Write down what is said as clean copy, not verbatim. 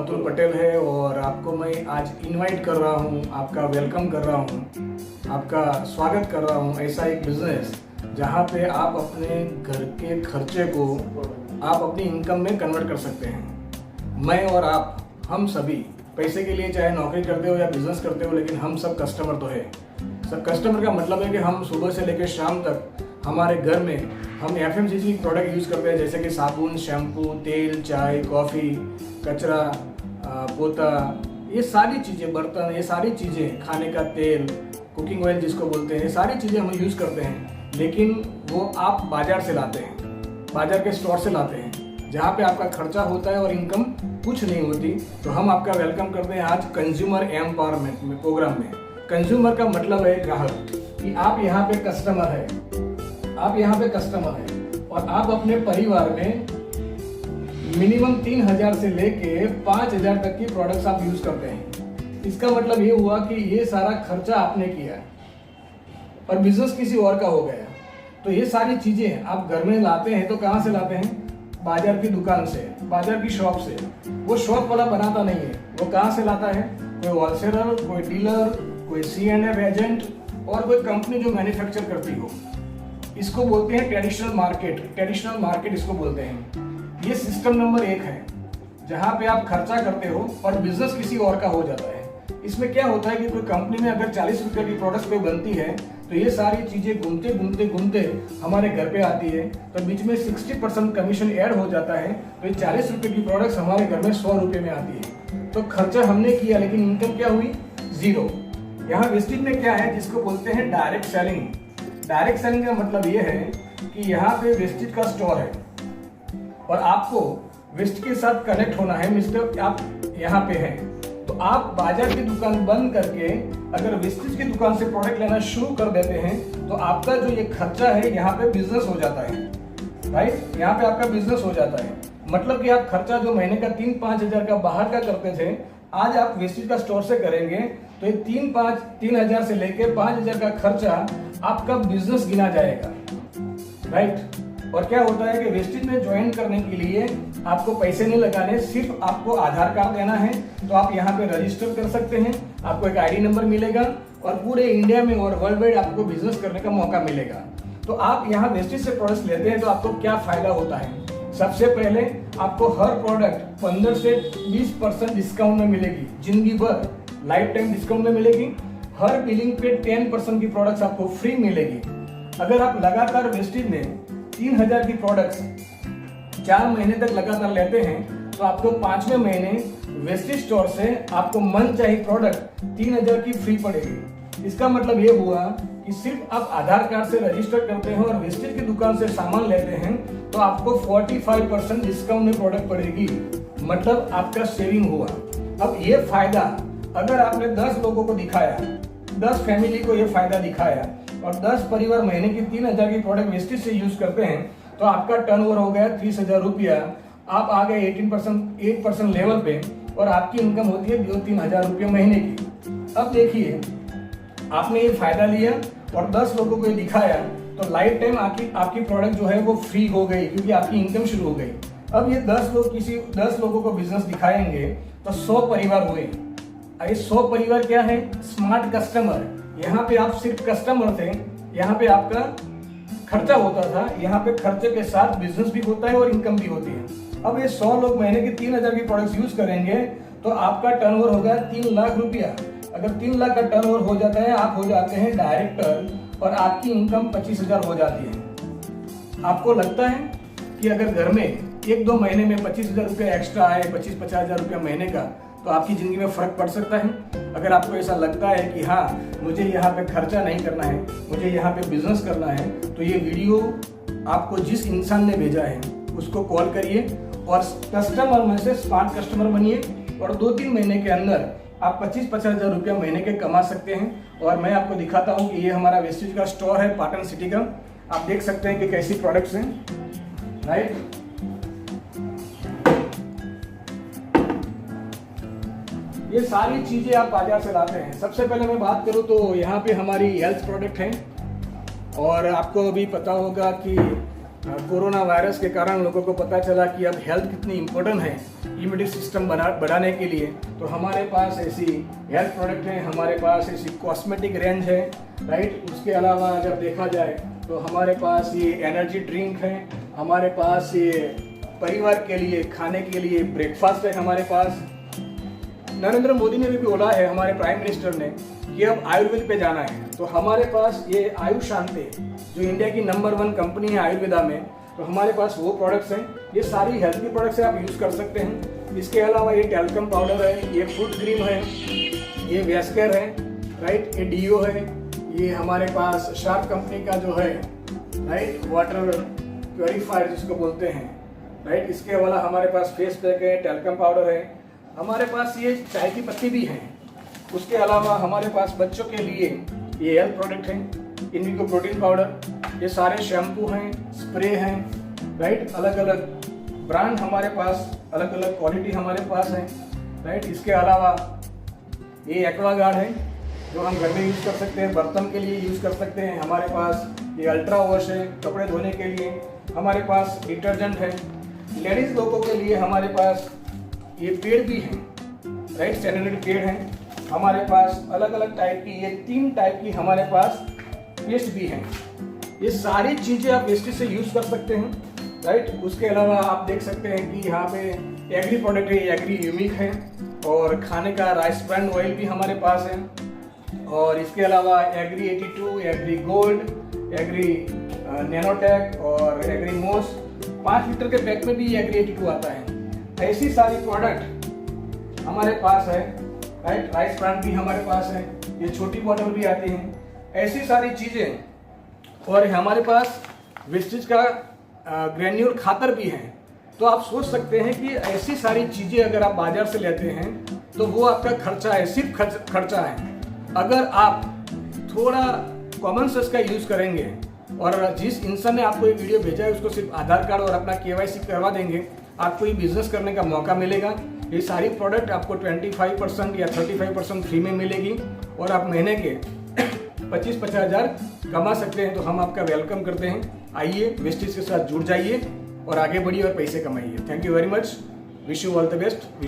अतुल पटेल है और आपको मैं आज इनवाइट कर रहा हूँ, आपका वेलकम कर रहा हूँ, आपका स्वागत कर रहा हूँ ऐसा एक बिजनेस जहाँ पे आप अपने घर के खर्चे को आप अपनी इनकम में कन्वर्ट कर सकते हैं। मैं और आप, हम सभी पैसे के लिए चाहे नौकरी करते हो या बिजनेस करते हो, लेकिन हम सब कस्टमर तो है। सब कस्टमर का मतलब है कि हम सुबह से लेकर शाम तक हमारे घर में हम FMCG प्रोडक्ट यूज़ करते हैं, जैसे कि साबुन, शैम्पू, तेल, चाय, कॉफ़ी, कचरा, पोता, ये सारी चीज़ें, बर्तन, ये सारी चीज़ें, खाने का तेल, कुकिंग ऑयल जिसको बोलते हैं, ये सारी चीज़ें हम यूज़ करते हैं। लेकिन वो आप बाज़ार से लाते हैं, बाज़ार के स्टोर से लाते हैं, जहाँ पे आपका खर्चा होता है और इनकम कुछ नहीं होती। तो हम आपका वेलकम करते हैं आज कंज्यूमर एम्पावरमेंट में प्रोग्राम में। कंज्यूमर का मतलब है ग्राहक, कि आप यहाँ पे कस्टमर है, आप यहाँ पे कस्टमर हैं और आप अपने परिवार में मिनिमम 3000 से लेके 5000 तक की प्रोडक्ट्स आप यूज करते हैं। इसका मतलब ये हुआ कि ये सारा खर्चा आपने किया और बिजनेस किसी और का हो गया। तो ये सारी चीजें आप घर में लाते हैं तो कहाँ से लाते हैं? बाजार की दुकान से, बाजार की शॉप से। वो शॉप वाला बनाता नहीं है, वो कहाँ से लाता है? कोई होलसेलर, कोई डीलर, कोई C&F एजेंट और कोई कंपनी जो मैन्युफैक्चर करती हो। इसको बोलते हैं ट्रेडिशनल मार्केट, ट्रेडिशनल मार्केट इसको बोलते हैं। ये सिस्टम नंबर 1 है जहाँ पे आप खर्चा करते हो और बिजनेस किसी और का हो जाता है। इसमें क्या होता है कि कोई कंपनी में अगर 40 रुपए की प्रोडक्ट्स पे बनती है तो ये सारी चीजें घूमते घूमते घूमते हमारे घर पे आती है, तो बीच में 60% कमीशन ऐड हो जाता है। तो ये 40 रुपए की प्रोडक्ट्स हमारे घर में 100 रुपए में आती है। तो खर्चा हमने किया लेकिन इनकम क्या हुई? 0। यहाँ वेस्टेज में क्या है जिसको बोलते हैं डायरेक्ट सेलिंग। डायरेक्ट सेलिंग का मतलब ये है कि यहाँ पे वेस्टेज का स्टोर है और आपको वेस्ट के साथ कनेक्ट होना है। मिस्टर आप यहाँ पे हैं तो आप बाजार की दुकान बंद करके अगर वेस्टेज की दुकान से प्रोडक्ट लेना शुरू कर देते हैं तो आपका जो ये खर्चा है यहाँ पे बिजनेस हो जाता है, राइट? यहाँ पे आपका बिजनेस हो जाता है। मतलब कि आप खर्चा जो महीने का 3-5 हजार का बाहर का करते थे, आज आप वेस्टेज का स्टोर से करेंगे तो ये 3,000 से लेके 5,000 का खर्चा आपका बिजनेस गिना जाएगा, राइट? और क्या होता है कि वेस्टेज में ज्वाइन करने के लिए आपको पैसे नहीं लगाने, सिर्फ आपको आधार कार्ड देना है। तो आप यहाँ पे रजिस्टर कर सकते हैं, आपको एक ID नंबर मिलेगा और पूरे इंडिया में और वर्ल्ड वाइड आपको बिजनेस करने का मौका मिलेगा। तो आप यहाँ वेस्टेज से प्रोडक्ट्स लेते हैं तो आपको क्या फायदा होता है? सबसे पहले आपको हर प्रोडक्ट 15 से 20% डिस्काउंट में मिलेगी, जिंदगी भर लाइफ टाइम डिस्काउंट में मिलेगी। हर बिलिंग पे 10% की प्रोडक्ट्स आपको फ्री मिलेगी। अगर आप लगातार वेस्टेज में 3000 की प्रोडक्ट्स 4 महीने तक लगातार लेते हैं तो आपको 5वें महीने वेस्टेज स्टोर से आपको मन चाहिए प्रोडक्ट 3000 की फ्री पड़ेगी। इसका मतलब ये हुआ कि सिर्फ आप आधार कार्ड से रजिस्टर करते हैं और वेस्टेज की दुकान से सामान लेते हैं तो आपको 45% डिस्काउंट में प्रोडक्ट पड़ेगी। मतलब आपका सेविंग हुआ। अब ये फायदा अगर आपने 10 लोगों को दिखाया, 10 फैमिली को ये फायदा दिखाया और 10 परिवार महीने की 3000 की प्रोडक्ट वेस्टेज से यूज करते हैं तो आपका टर्नओवर हो गया 30,000 रुपया। आप आ गए 8% लेवल पे और आपकी इनकम होती है 2-3 हजार रुपये महीने की। अब देखिए, आपने ये फायदा लिया और 10 लोगों को ये दिखाया तो लाइफ टाइम आपकी प्रोडक्ट जो है वो फ्री हो गई क्योंकि आपकी इनकम शुरू हो गई। अब ये 10 लोगों को बिजनेस दिखाएंगे तो 100 परिवार हुए। ये 100 परिवार क्या है? Smart customer. यहाँ पे आप सिर्फ कस्टमर थे, यहाँ पे आपका खर्चा होता था, यहाँ पे खर्चे के साथ बिजनेस भी होता है और इनकम भी होती है। अब ये 100 लोग महीने की 3000 की प्रोडक्ट्स यूज करेंगे तो आपका टर्नओवर होगा 3 लाख रुपया। अगर 3 लाख का टर्नओवर हो जाता है, आप हो जाते हैं डायरेक्टर और आपकी इनकम 25,000 हो जाती है। आपको लगता है कि अगर घर में 1-2 महीने में 25,000 रुपया एक्स्ट्रा आए, 25-50,000 रुपया महीने का, तो आपकी जिंदगी में फर्क पड़ सकता है? अगर आपको ऐसा लगता है कि हाँ, मुझे यहाँ पे खर्चा नहीं करना है, मुझे यहाँ पे बिजनेस करना है, तो ये वीडियो आपको जिस इंसान ने भेजा है उसको कॉल करिए और कस्टमर में से स्मार्ट कस्टमर बनिए और 2-3 महीने के अंदर आप 25-50 हजार रुपया महीने के कमा सकते हैं। और मैं आपको दिखाता हूँ कि ये हमारा वेस्टेज का स्टोर है पाटन सिटी का। आप देख सकते हैं कि कैसी प्रोडक्ट्स हैं, राइट? ये सारी चीजें आप बाजार से लाते हैं। सबसे पहले मैं बात करूं तो यहाँ पे हमारी हेल्थ प्रोडक्ट हैं और आपको अभी पता होगा कि कोरोना वायरस के कारण लोगों को पता चला कि अब हेल्थ कितनी इम्पोर्टेंट है इम्यूनिटी सिस्टम बढ़ाने के लिए, तो हमारे पास ऐसी हेल्थ प्रोडक्ट है, हमारे पास ऐसी कॉस्मेटिक रेंज है, राइट। उसके अलावा अगर देखा जाए तो हमारे पास ये एनर्जी ड्रिंक है, हमारे पास ये परिवार के लिए खाने के लिए ब्रेकफास्ट है। हमारे पास नरेंद्र मोदी ने भी बोला है, हमारे प्राइम मिनिस्टर ने, कि अब आयुर्वेद पे जाना है। तो हमारे पास ये आयुष शांति जो इंडिया की नंबर 1 कंपनी है आयुर्वेदा में, तो हमारे पास वो प्रोडक्ट्स हैं। ये सारी हेल्थी प्रोडक्ट्स है, आप यूज़ कर सकते हैं। इसके अलावा ये टैल्कम पाउडर है, ये फूड क्रीम है, ये वेस्केयर है, राइट, ये डीओ है, ये हमारे पास शार्प कंपनी का जो है, राइट, वाटर प्योरीफायर जिसको बोलते हैं, राइट। इसके अलावा हमारे पास फेस पैक है, टैल्कम पाउडर है, हमारे पास ये चाय की पत्ती भी है। उसके अलावा हमारे पास बच्चों के लिए ये हेल्थ प्रोडक्ट हैं, इनविको प्रोटीन पाउडर, ये सारे शैम्पू हैं, स्प्रे हैं, राइट। अलग अलग ब्रांड हमारे पास, अलग अलग क्वालिटी हमारे पास है, राइट। इसके अलावा ये एक्वागार्ड है जो हम घर में यूज़ कर सकते हैं, बर्तन के लिए यूज़ कर सकते हैं। हमारे पास ये अल्ट्रा वॉश है कपड़े धोने के लिए, हमारे पास डिटर्जेंट है। लेडीज़ लोगों के लिए हमारे पास ये पेड़ भी हैं, राइट, सैनिटरी पेड़ हैं। हमारे पास अलग अलग टाइप की, ये 3 टाइप की हमारे पास पेस्ट भी हैं। ये सारी चीज़ें आप वेस्टेज से यूज़ कर सकते हैं, राइट। उसके अलावा आप देख सकते हैं कि यहाँ पे एग्री प्रोडक्ट है, एग्री यूनिक है, और खाने का राइस ब्रांड ऑयल भी हमारे पास है। और इसके अलावा agri 82, agri gold, agri nanotech और एग्री मोस 5 लीटर के पैक में भी एग्री 82 आता है। ऐसी सारी प्रोडक्ट हमारे पास है, राइट। राइस ब्रांड भी हमारे पास है, ये छोटी बॉटल भी आती हैं, ऐसी सारी चीज़ें। और हमारे पास वेस्टेज का ग्रेन्यूल खातर भी है। तो आप सोच सकते हैं कि ऐसी सारी चीज़ें अगर आप बाजार से लेते हैं तो वो आपका खर्चा है, सिर्फ खर्चा है। अगर आप थोड़ा कॉमन सेंस का यूज़ करेंगे और जिस इंसान ने आपको ये वीडियो भेजा है उसको सिर्फ आधार कार्ड और अपना KYC करवा देंगे, आपको ये बिजनेस करने का मौका मिलेगा। ये सारी प्रोडक्ट आपको 25% या 35% फ्री में मिलेगी और आप महीने के 25-50 हज़ार कमा सकते हैं। तो हम आपका वेलकम करते हैं, आइए वेस्टेज के साथ जुड़ जाइए और आगे बढ़िए और पैसे कमाइए। Thank you very much, wish you all the best.